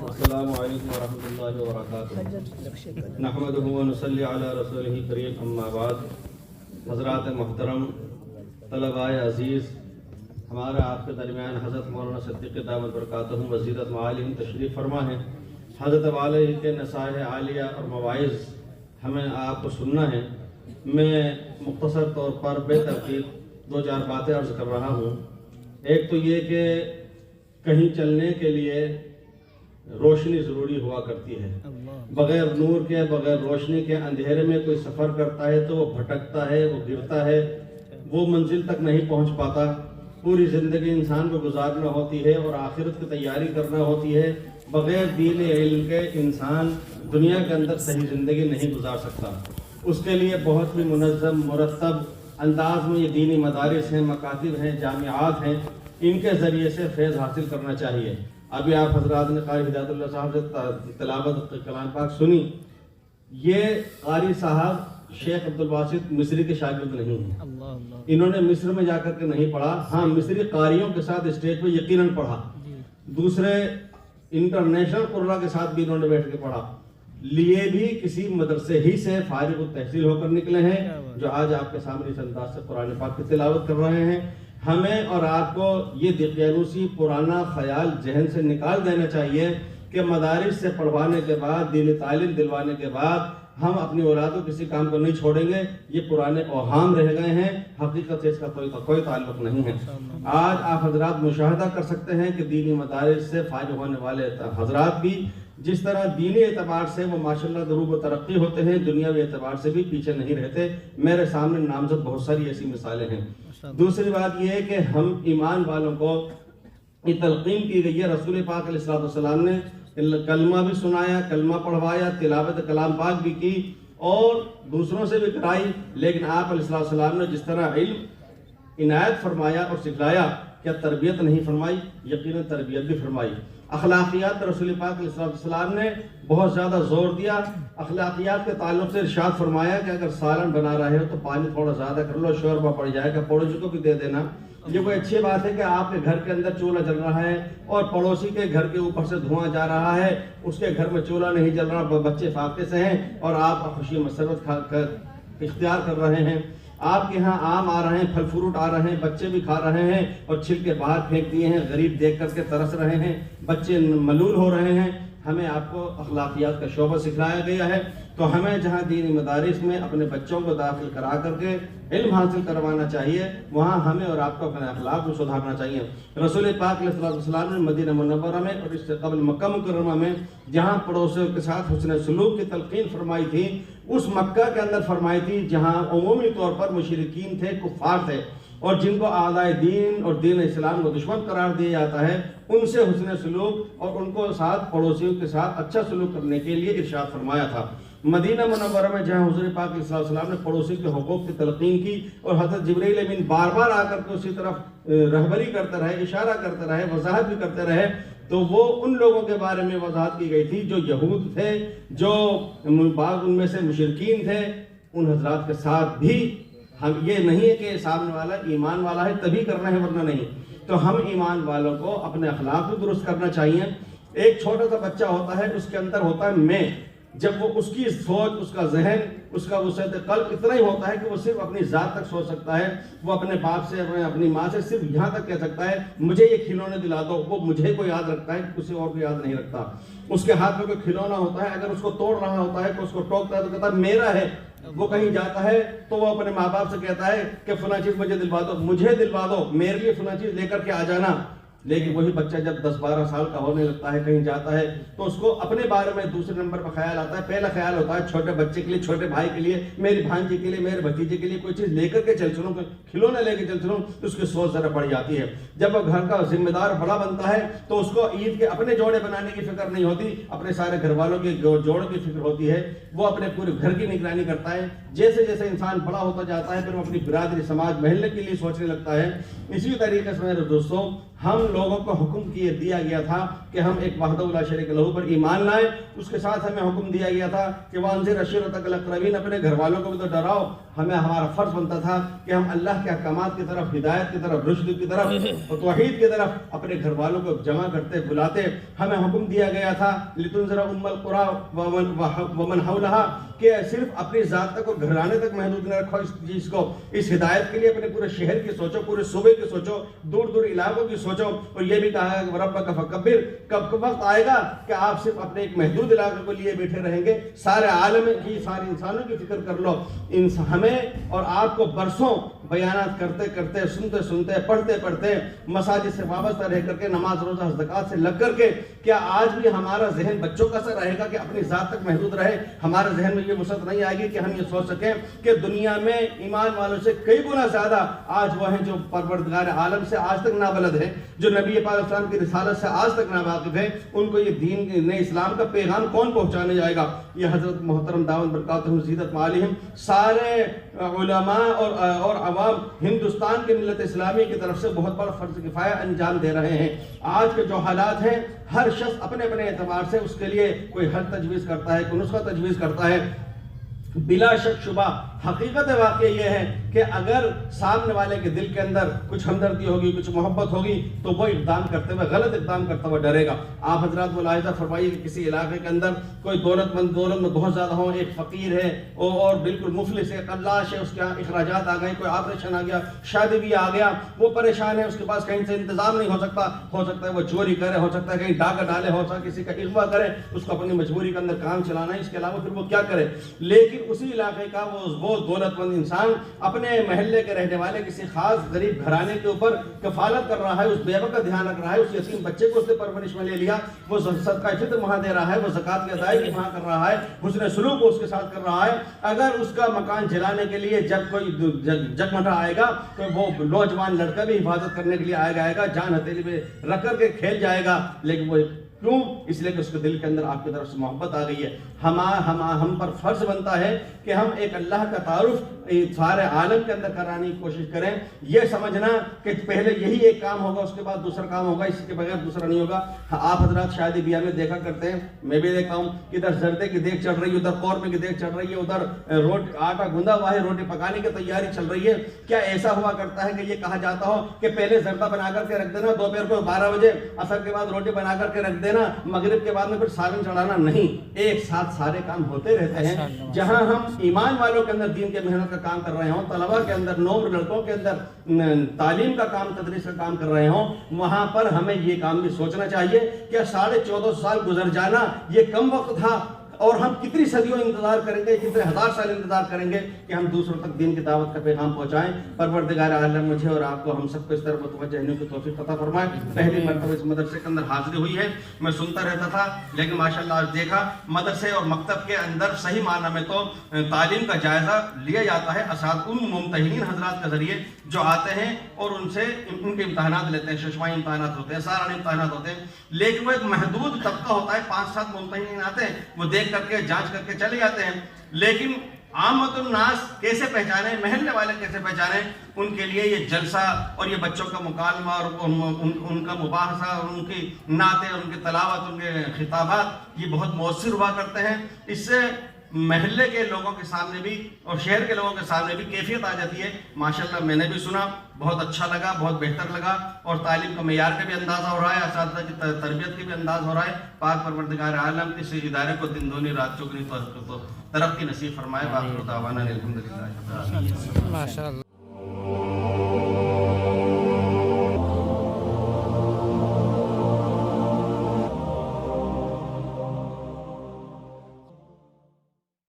السلام علیکم ورحمۃ اللہ وبرکاتہ۔ نحمدہ ونصلی علی رسولہ کریم، اما بعد۔ حضرات محترم، طلباء عزیز، ہمارے آپ کے درمیان حضرت مولانا صدیق دامت برکاتہ وزیرت معالم تشریف فرما ہے۔ حضرت والی کے نصائح عالیہ اور مواعظ ہمیں آپ کو سننا ہے۔ میں مختصر طور پر بے ترتیب 2-4 باتیں عرض کر رہا ہوں۔ ایک تو یہ کہ کہیں چلنے کے لیے روشنی ضروری ہوا کرتی ہے۔ بغیر نور کے، بغیر روشنی کے اندھیرے میں کوئی سفر کرتا ہے تو وہ بھٹکتا ہے، وہ گرتا ہے، وہ منزل تک نہیں پہنچ پاتا۔ پوری زندگی انسان کو گزارنا ہوتی ہے اور آخرت کی تیاری کرنا ہوتی ہے۔ بغیر دین علم کے انسان دنیا کے اندر صحیح زندگی نہیں گزار سکتا۔ اس کے لیے بہت ہی منظم مرتب انداز میں یہ دینی مدارس ہیں، مکاتب ہیں، جامعات ہیں، ان کے ذریعے سے فیض حاصل کرنا چاہیے۔ ابھی آپ حضرات نے قاری ہدایت اللہ صاحب سے تلاوت کلام پاک سنی۔ یہ قاری صاحب شیخ عبدالباسط مصری کے شاگرد نہیں ہیں۔ انہوں نے مصر میں جا کر کے نہیں پڑھا، ہاں مصری قاریوں کے ساتھ اسٹیج پہ یقیناً پڑھا، دوسرے انٹرنیشنل قراء کے ساتھ بھی انہوں نے بیٹھ کے پڑھا، لیے بھی کسی مدرسے ہی سے فارغ التحصیل ہو کر نکلے ہیں، جو آج آپ کے سامنے اس انداز سے قرآن پاک کی تلاوت کر رہے ہیں۔ ہمیں اور آپ کو یہ دقیانوسی پرانا خیال ذہن سے نکال دینا چاہیے کہ مدارس سے پڑھوانے کے بعد، دینی تعلیم دلوانے کے بعد ہم اپنی اولاد کو کسی کام کو نہیں چھوڑیں گے، یہ پرانے اوہام رہ گئے ہیں، حقیقت سے اس کا کوئی تعلق نہیں ہے۔ آج آپ حضرات مشاہدہ کر سکتے ہیں کہ دینی مدارس سے فارغ ہونے والے حضرات بھی جس طرح دینی اعتبار سے وہ ماشاءاللہ دروب و ترقی ہوتے ہیں، دنیاوی اعتبار سے بھی پیچھے نہیں رہتے۔ میرے سامنے نامزد بہت ساری ایسی مثالیں ہیں۔ دوسری بات یہ ہے کہ ہم ایمان والوں کو یہ تلقین کی گئی ہے، رسول پاک علیہ السلام نے کلمہ بھی سنایا، کلمہ پڑھوایا، تلاوت کلام پاک بھی کی اور دوسروں سے بھی کرائی، لیکن آپ علیہ السلام نے جس طرح علم عنایت فرمایا اور سکھلایا، کیا تربیت نہیں فرمائی؟ یقیناً تربیت بھی فرمائی۔ اخلاقیات رسول پاک علیہ السلام نے بہت زیادہ زور دیا۔ اخلاقیات کے تعلق سے ارشاد فرمایا کہ اگر سالن بنا رہے ہو تو پانی تھوڑا زیادہ کر لو، شوربہ پڑ جائے گا، پڑوسی کو بھی دے دینا۔ یہ کوئی اچھی بات ہے کہ آپ کے گھر کے اندر چولہا جل رہا ہے اور پڑوسی کے گھر کے اوپر سے دھواں جا رہا ہے، اس کے گھر میں چولہا نہیں جل رہا، بچے فاقے سے ہیں اور آپ خوشی مسرت اختیار کر رہے ہیں۔ آپ کے ہاں آم آ رہے ہیں، پھل فروٹ آ رہے ہیں، بچے بھی کھا رہے ہیں اور چھلکے باہر پھینک دیے ہیں، غریب دیکھ کر کے ترس رہے ہیں، بچے ملول ہو رہے ہیں۔ ہمیں آپ کو اخلاقیات کا شعبہ سکھلایا گیا ہے، تو ہمیں جہاں دینی مدارس میں اپنے بچوں کو داخل کرا کر کے علم حاصل کروانا چاہیے، وہاں ہمیں اور آپ کو اپنے اخلاق کو سدھارنا چاہیے۔ رسول پاک علیہ السلام نے مدینہ منورہ میں اور اس سے قبل مکہ مکرمہ میں جہاں پڑوسیوں کے ساتھ حسن سلوک کی تلقین فرمائی تھی، اس مکہ کے اندر فرمائی تھی جہاں عمومی طور پر مشرکین تھے، کفار تھے اور جن کو اعدائے دین اور دین اسلام کو دشمن قرار دیا جاتا ہے، ان سے حسن سلوک اور ان کو ساتھ پڑوسیوں کے ساتھ اچھا سلوک کرنے کے لیے ارشاد فرمایا تھا۔ مدینہ منورہ میں جہاں حضور پاک علیہ السلام نے پڑوسی کے حقوق کی تلقین کی اور حضرت جبرائیل امین بار بار آ کر کے اسی طرف رہبری کرتے رہے، اشارہ کرتے رہے، وضاحت بھی کرتے رہے، تو وہ ان لوگوں کے بارے میں وضاحت کی گئی تھی جو یہود تھے، جو بعض ان میں سے مشرکین تھے۔ ان حضرات کے ساتھ بھی ہم یہ نہیں ہے کہ سامنے والا ایمان والا ہے تبھی کرنا ہے ورنہ نہیں، تو ہم ایمان والوں کو اپنے اخلاق کو درست کرنا چاہیے۔ ایک چھوٹا سا بچہ ہوتا ہے، اس کے اندر ہوتا ہے میں، جب وہ اس کی سوچ، اس کا ذہن، اس کا وسعت قلب اتنا ہی ہوتا ہے کہ وہ صرف اپنی ذات تک سوچ سکتا ہے، وہ اپنے باپ سے، اپنی ماں سے صرف یہاں تک کہہ سکتا ہے مجھے یہ کھلونے دلا دو، وہ مجھے کو یاد رکھتا ہے، کسی اور کو یاد نہیں رکھتا۔ اس کے ہاتھ میں کوئی کھلونا ہوتا ہے، اگر اس کو توڑ رہا ہوتا ہے تو اس کو ٹوکتا ہے تو کہتا ہے میرا ہے۔ وہ کہیں جاتا ہے تو وہ اپنے ماں باپ سے کہتا ہے کہ فلاں چیز مجھے دلوا دو، مجھے دلوا دو، میرے لیے فلاں چیز لے کر کے آ جانا۔ لیکن وہی بچہ جب 10-12 سال کا ہونے لگتا ہے، کہیں جاتا ہے تو اس کو اپنے بارے میں دوسرے نمبر پر خیال آتا ہے۔ پہلا خیال ہوتا ہے چھوٹے بچے کے لیے، چھوٹے بھائی کے لیے، میری بھانجی کے لیے، میرے بھتیجے کے لیے کوئی چیز لے کر کے چل چلوں، کھلونا لے کے چل چلوں، تو اس کی سوچ ذرا بڑھ جاتی ہے۔ جب وہ گھر کا ذمہ دار بڑا بنتا ہے تو اس کو عید کے اپنے جوڑے بنانے کی فکر نہیں ہوتی، اپنے سارے گھر والوں کے جوڑوں کی فکر ہوتی ہے، وہ اپنے پورے گھر کی نگرانی کرتا ہے۔ جیسے جیسے انسان بڑا ہوتا جاتا ہے پھر وہ اپنی برادری، سماج، محلے کے لیے سوچنے لگتا ہے۔ اسی طریقے سے میرے دوستوں، ہم لوگوں کو حکم دیا گیا تھا کہ ہم ایک وحدہ لا شریک لہ پر ایمان لائیں. اس کے ساتھ ہمیں حکم دیا گیا تھا کہ وانذر عشیرتک الاقربین، اپنے گھر والوں کو بھی تو ڈراؤ. ہمیں ہمارا فرض بنتا تھا کہ ہم اللہ کے احکامات کی طرف، ہدایت کی طرف، رشد کی طرف اور توحید کی طرف اپنے گھر والوں کو جمع کرتے بلاتے. ہمیں حکم دیا گیا تھا لتنذر ام القری ومن حولھا، کہ صرف اپنی ذات تک اور گھرانے تک محدود نہ رکھو اس چیز کو. اس ہدایت کے لیے اپنے پورے شہر کی سوچو، پورے صوبے کی سوچو، دور دور علاقوں کی سوچو. اور یہ بھی کہا ہے کہ ربک فکبر، کب وقت آئے گا کہ آپ صرف اپنے ایک محدود علاقے کو لیے بیٹھے رہیں گے. سارے عالم کی، سارے انسانوں کی فکر کر لو. ہمیں اور آپ کو برسوں بیانات کرتے کرتے، سنتے سنتے، پڑھتے پڑھتے، مساجد سے وابستہ رہ کر کے، نماز روزہ زکوٰۃ سے لگ کر کے، کیا آج بھی ہمارا ذہن بچوں کا سا رہے گا کہ اپنی ذات تک محدود رہے؟ ہمارے ذہن میں یہ وسعت نہیں آئے گی کہ ہم یہ سوچ سکیں کہ دنیا میں ایمان والوں سے کئی گنا زیادہ آج وہ ہیں جو پروردگار عالم سے آج تک نابلد ہیں، جو نبی پاک علیہ السلام کی رسالت سے آج تک ناواقف ہیں. ان کو یہ دین اسلام کا پیغام کون پہنچانے جائے گا؟ یہ حضرت محترم دامت برکاتہم زیدت علیہم سارے علماء اور عوام ہندوستان کے ملت اسلامی کی طرف سے بہت بڑا فرض کفایہ انجام دے رہے ہیں. آج کے جو حالات ہیں، ہر شخص اپنے اپنے اعتبار سے اس کے لیے کوئی حل تجویز کرتا ہے، کوئی نسخہ تجویز کرتا ہے. بلا شک شبہ حقیقت واقعہ یہ ہے کہ اگر سامنے والے کے دل کے اندر کچھ ہمدردی ہوگی، کچھ محبت ہوگی، تو وہ اقدام کرتے ہوئے، غلط اقدام کرتے ہوئے ڈرے گا. آپ حضرات ملاحظہ فرمائیے کہ کسی علاقے کے اندر کوئی دولت مند بہت زیادہ ہو، ایک فقیر ہے اور بالکل مفلس ہے، قلاش ہے، اس کے اخراجات آ گئے، کوئی آپریشن آ گیا، شادی بھی آ گیا، وہ پریشان ہے، اس کے پاس کہیں سے انتظام نہیں ہو سکتا ہے وہ چوری کرے، ہو سکتا ہے کہیں ڈاکہ ڈالے، ہو سکتا ہے کسی کا اغوا کرے، اس کو اپنی مجبوری کے اندر کام چلانا ہے، اس کے علاوہ پھر وہ کیا کرے. لیکن اسی علاقے کا وہ دولت مند انسان اپنے محلے کے رہنے والے کسی خاص غریب گھرانے کے اوپر کفالت کر رہا ہے، اس بیوہ کا دھیان رکھ رہا ہے، اس یتیم بچے کو اس نے پرورش میں لے لیا، وہ صدقہ فطر وہاں دے رہا ہے، وہ زکوٰۃ کی ادائیگی وہاں کر رہا ہے، حسن سلوک اس کے ساتھ کر رہا ہے. اگر اس کا مکان جلانے کے لیے جب کوئی جگمٹا آئے گا تو وہ نوجوان لڑکا بھی حفاظت کرنے کے لیے آئے گا، جان ہتھیلی میں رکھ کر کے کھیل جائے گا. لیکن وہ کیوں؟ اس لیے کہ اس کے دل کے اندر آپ کی طرف سے محبت آ گئی ہے. ہم پر فرض بنتا ہے کہ ہم ایک اللہ کا تعارف سارے عالم کے اندر کرانے کی کوشش کریں. یہ سمجھنا کہ پہلے یہی ایک کام ہوگا، اس کے بعد دوسرا کام ہوگا، اس کے بغیر دوسرا نہیں ہوگا. آپ حضرات شادی بیاہ میں دیکھا کرتے ہیں، میں بھی دیکھتا ہوں کہ ادھر زردے کی دیگ چل رہی ہے، ادھر قورمے کی دیگ چل رہی ہے، ادھر آٹا گوندھا ہوا ہے، روٹی پکانے کی تیاری چل رہی ہے. کیا ایسا ہوا کرتا ہے کہ یہ کہا جاتا ہو کہ پہلے زردہ بنا کر کے رکھ دینا، دوپہر کو 12 بجے، عصر کے بعد روٹی بنا کر کے رکھ دینا، مغرب کے بعد میں پھر سالن چڑھانا؟ نہیں، ایک ساتھ سارے کام ہوتے رہتے ہیں. جہاں ہم ایمان والوں کے اندر دین کے محنت کا کام کر رہے ہوں، طلباء کے اندر، نور لڑکوں کے اندر تعلیم کا کام، تدریس کا کام کر رہے ہوں، وہاں پر ہمیں یہ کام بھی سوچنا چاہیے کہ 14.5 سال گزر جانا یہ کم وقت تھا، اور ہم کتنی صدیوں انتظار کریں گے، کتنے ہزار سال انتظار کریں گے کہ ہم دوسروں تک دین کی دعوت کا پیغام پہنچائیں. پروردگار عالم مجھے اور آپ کو، ہم سب کو اس طرح متوجہ ہونے کی توفیق عطا فرمائے. پہلی مرتبہ اس مدرسے کے اندر حاضری ہوئی ہے. میں سنتا رہتا تھا، لیکن ماشاءاللہ آج دیکھا مدرسے اور مکتب کے اندر صحیح معنی میں تو تعلیم کا جائزہ لیا جاتا ہے. اساتذہ ان ممتحنین حضرات کے ذریعے جو آتے ہیں اور ان سے ان کے امتحانات لیتے ہیں، ششمائی امتحانات ہوتے ہیں، سالانہ امتحانات ہوتے ہیں. لیکن وہ ایک محدود طبقہ ہوتا ہے، 5-7 ممتحنین آتے ہیں، وہ دیکھ کر کے جانچ کر کے چلے جاتے ہیں. لیکن عامت الناس کیسے پہچانے، محلے والے کیسے پہچانے؟ ان کے لیے یہ جلسہ اور یہ بچوں کا مکالمہ اور ان کا مباحثہ اور ان کی نعتیں، ان کی تلاوت، ان کے خطابات یہ بہت مؤثر ہوا کرتے ہیں. اس سے محلے کے لوگوں کے سامنے بھی اور شہر کے لوگوں کے سامنے بھی کیفیت آ جاتی ہے. ماشاءاللہ میں نے بھی سنا، بہت اچھا لگا، بہت بہتر لگا، اور تعلیم کا معیار کا بھی اندازہ ہو رہا ہے، اساتذہ کی تربیت کی بھی انداز ہو رہا ہے. پاک پروردگار عالم اس ادارے کو دن دونی رات چوگنی ترقی نصیب فرمائے. باقی دعوانا الحمدللہ.